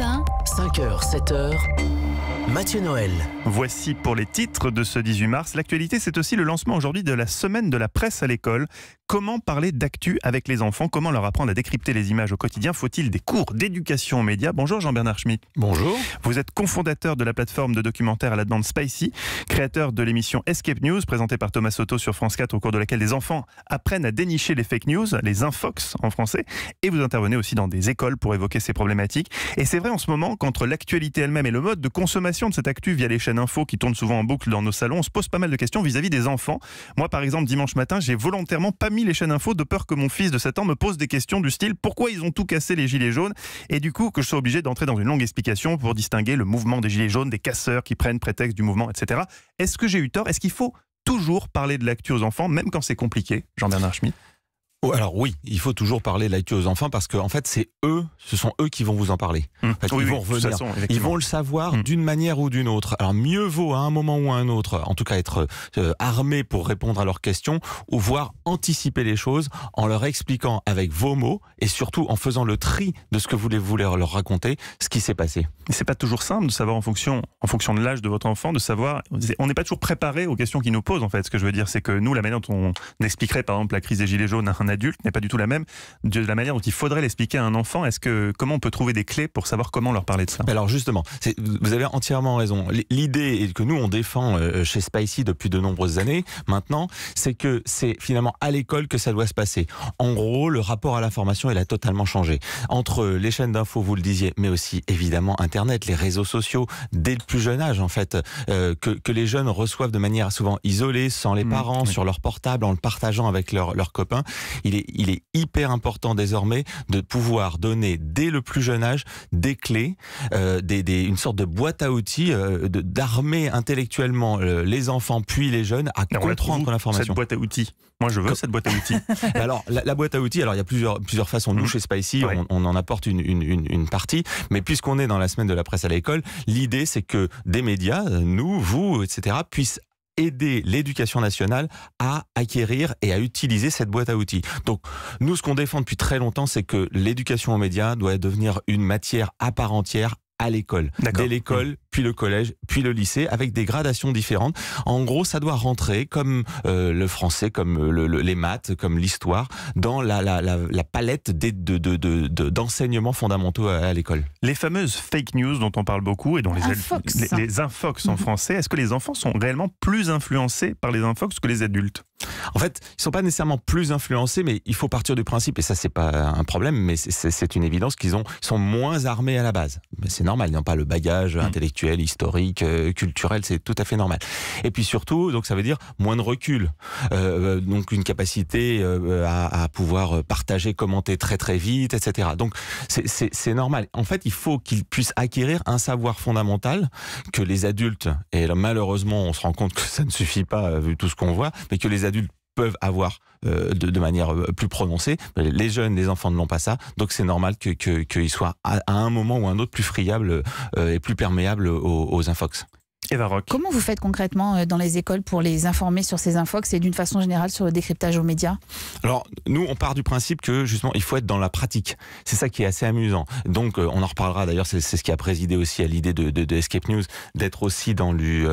matin, 5h, 7h, Mathieu Noël. Voici pour les titres de ce 18 mars. L'actualité, c'est aussi le lancement aujourd'hui de la semaine de la presse à l'école. Comment parler d'actu avec les enfants? Comment leur apprendre à décrypter les images au quotidien? Faut-il des cours d'éducation aux médias? Bonjour Jean-Bernard Schmitt. Bonjour. Vous êtes cofondateur de la plateforme de documentaires à la demande Spicy, créateur de l'émission Escape News, présentée par Thomas Soto sur France 4, au cours de laquelle les enfants apprennent à dénicher les fake news, les infox en français. Et vous intervenez aussi dans des écoles pour évoquer ces problématiques. Et c'est vrai en ce moment qu'entre l'actualité elle-même et le mode de consommation de cette actu via les chaînes info qui tournent souvent en boucle dans nos salons, on se pose pas mal de questions vis-à-vis des enfants. Moi par exemple, dimanche matin, j'ai volontairement pas mis les chaînes info de peur que mon fils de 7 ans me pose des questions du style pourquoi ils ont tout cassé les gilets jaunes, et du coup que je sois obligé d'entrer dans une longue explication pour distinguer le mouvement des gilets jaunes des casseurs qui prennent prétexte du mouvement, etc. Est-ce que j'ai eu tort? Est-ce qu'il faut toujours parler de l'actu aux enfants, même quand c'est compliqué, Jean-Bernard Schmitt? Alors oui, il faut toujours parler de l'actu aux enfants parce que en fait ce sont eux qui vont vous en parler. En fait, ils vont revenir, ils vont le savoir d'une manière ou d'une autre. Alors mieux vaut à un moment ou à un autre, en tout cas être armé pour répondre à leurs questions, ou voire anticiper les choses en leur expliquant avec vos mots et surtout en faisant le tri de ce que vous voulez leur raconter, ce qui s'est passé. Mais c'est pas toujours simple de savoir en fonction de l'âge de votre enfant, de savoir. On n'est pas toujours préparé aux questions qu'ils nous posent en fait. Ce que je veux dire, c'est que nous, la manière dont on expliquerait par exemple la crise des gilets jaunes à un adulte n'est pas du tout la même de la manière dont il faudrait l'expliquer à un enfant. Comment on peut trouver des clés pour savoir comment leur parler de ça? Alors justement, vous avez entièrement raison. L'idée que nous on défend chez Spicy depuis de nombreuses années maintenant, c'est que c'est finalement à l'école que ça doit se passer. En gros, le rapport à l'information, il a totalement changé. Entre les chaînes d'infos, vous le disiez, mais aussi évidemment Internet, les réseaux sociaux, dès le plus jeune âge en fait, que les jeunes reçoivent de manière souvent isolée, sans les parents, sur leur portable, en le partageant avec leurs copains. Il est hyper important désormais de pouvoir donner dès le plus jeune âge des clés, une sorte de boîte à outils, d'armer intellectuellement les enfants puis les jeunes à comprendre l'information. Cette boîte à outils. Moi je veux cette boîte à outils. Alors la boîte à outils, alors il y a plusieurs façons. Nous chez Spicy, on en apporte une partie, mais puisqu'on est dans la semaine de la presse à l'école, l'idée c'est que des médias, nous, vous, etc., puissent aider l'éducation nationale à acquérir et à utiliser cette boîte à outils. Donc, nous, ce qu'on défend depuis très longtemps, c'est que l'éducation aux médias doit devenir une matière à part entière à l'école. Dès l'école, puis le collège, puis le lycée, avec des gradations différentes. En gros, ça doit rentrer comme le français, comme les maths, comme l'histoire, dans la palette d'enseignements fondamentaux à l'école. Les fameuses fake news dont on parle beaucoup et dont les infox en français, est-ce que les enfants sont réellement plus influencés par les infox que les adultes? En fait, ils sont pas nécessairement plus influencés, mais il faut partir du principe, et ça c'est pas un problème, mais c'est une évidence qu'ils sont moins armés à la base. Mais c'est normal, ils n'ont pas le bagage intellectuel, historique, culturel, c'est tout à fait normal. Et puis surtout, donc ça veut dire moins de recul, donc une capacité à pouvoir partager, commenter très très vite, etc. Donc c'est normal. En fait, il faut qu'ils puissent acquérir un savoir fondamental que les adultes, et là, malheureusement on se rend compte que ça ne suffit pas vu tout ce qu'on voit, mais que les adultes peuvent avoir de manière plus prononcée. Les jeunes, les enfants ne l'ont pas ça, donc c'est normal qu'ils soient à un moment ou à un autre plus friables et plus perméables aux infox. Eva Roch. Comment vous faites concrètement dans les écoles pour les informer sur ces infox et d'une façon générale sur le décryptage aux médias? Alors, nous, on part du principe que, justement, il faut être dans la pratique. C'est ça qui est assez amusant. Donc, on en reparlera, d'ailleurs, c'est ce qui a présidé aussi à l'idée de Escape News, d'être aussi dans du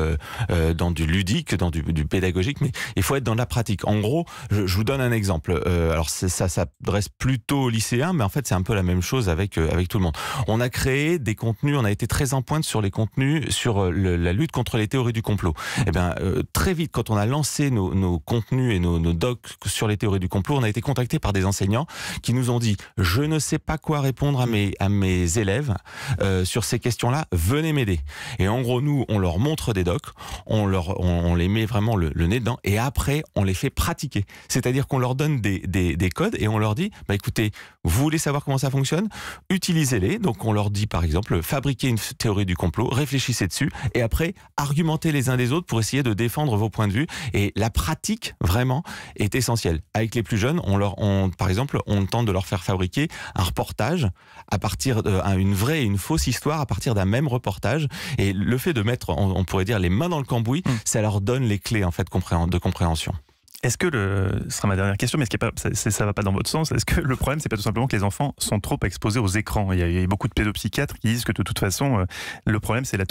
ludique, dans du pédagogique, mais il faut être dans la pratique. En gros, je vous donne un exemple. Alors, ça s'adresse plutôt aux lycéens, mais en fait, c'est un peu la même chose avec tout le monde. On a créé des contenus, on a été très en pointe sur les contenus, sur la lutte contre les théories du complot. Eh bien, très vite, quand on a lancé nos contenus et nos docs sur les théories du complot, on a été contacté par des enseignants qui nous ont dit « Je ne sais pas quoi répondre à mes élèves sur ces questions-là, venez m'aider ». Et en gros, nous, on leur montre des docs, on les met vraiment le nez dedans, et après, on les fait pratiquer. C'est-à-dire qu'on leur donne des codes et on leur dit « Écoutez, vous voulez savoir comment ça fonctionne? Utilisez-les ». Donc, on leur dit, par exemple, fabriquez une théorie du complot, réfléchissez dessus, et après, argumenter les uns des autres pour essayer de défendre vos points de vue. Et la pratique, vraiment, est essentielle. Avec les plus jeunes, par exemple, on tente de leur faire fabriquer un reportage à partir d'une vraie et une fausse histoire à partir d'un même reportage. Et le fait de mettre, on pourrait dire, les mains dans le cambouis, ça leur donne les clés en fait, de compréhension. Est-ce que ce sera ma dernière question, mais ça va pas dans votre sens. Est-ce que le problème, c'est pas tout simplement que les enfants sont trop exposés aux écrans? Il y a beaucoup de pédopsychiatres qui disent que de toute façon, le problème, c'est la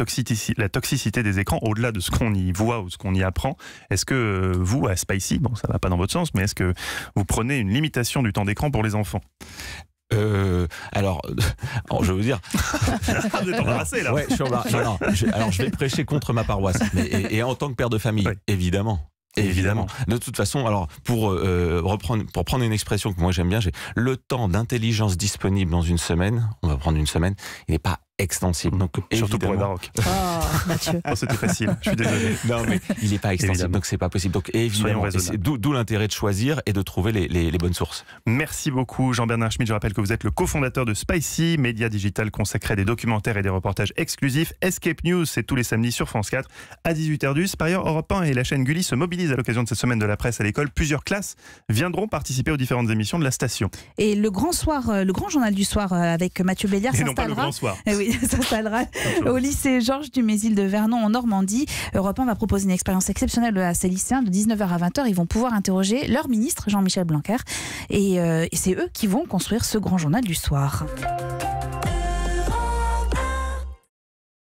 toxicité des écrans, au-delà de ce qu'on y voit ou ce qu'on y apprend. Est-ce que vous, à Spicy, bon, ça va pas dans votre sens, mais est-ce que vous prenez une limitation du temps d'écran pour les enfants? Alors, je vais vous dire. Vous êtes embarrassé là. Ouais, alors, je vais prêcher contre ma paroisse, et en tant que père de famille, ouais. Évidemment. De toute façon, alors pour prendre une expression que moi j'aime bien, j'ai le temps d'intelligence disponible dans une semaine. On va prendre une semaine. Il n'est pas extensible. Donc surtout pour les baroques. Oh, Mathieu. Oh, c'était facile. Je suis désolé. Non, mais il n'est pas extensible, Évidemment. donc c'est pas possible. Donc évidemment, d'où l'intérêt de choisir et de trouver les bonnes sources. Merci beaucoup Jean-Bernard Schmitt. Je rappelle que vous êtes le cofondateur de Spicy, média digital consacré à des documentaires et des reportages exclusifs. Escape News, c'est tous les samedis sur France 4 à 18h10. Par ailleurs, Europe 1 et la chaîne Gulli se mobilisent à l'occasion de cette semaine de la presse à l'école. Plusieurs classes viendront participer aux différentes émissions de la station. Et le grand journal du soir avec Mathieu Béliard Et non pas le grand soir. S'installera au lycée Georges Dumézil de Vernon en Normandie. Europe 1 va proposer une expérience exceptionnelle à ces lycéens de 19h à 20h. Ils vont pouvoir interroger leur ministre Jean-Michel Blanquer et c'est eux qui vont construire ce grand journal du soir.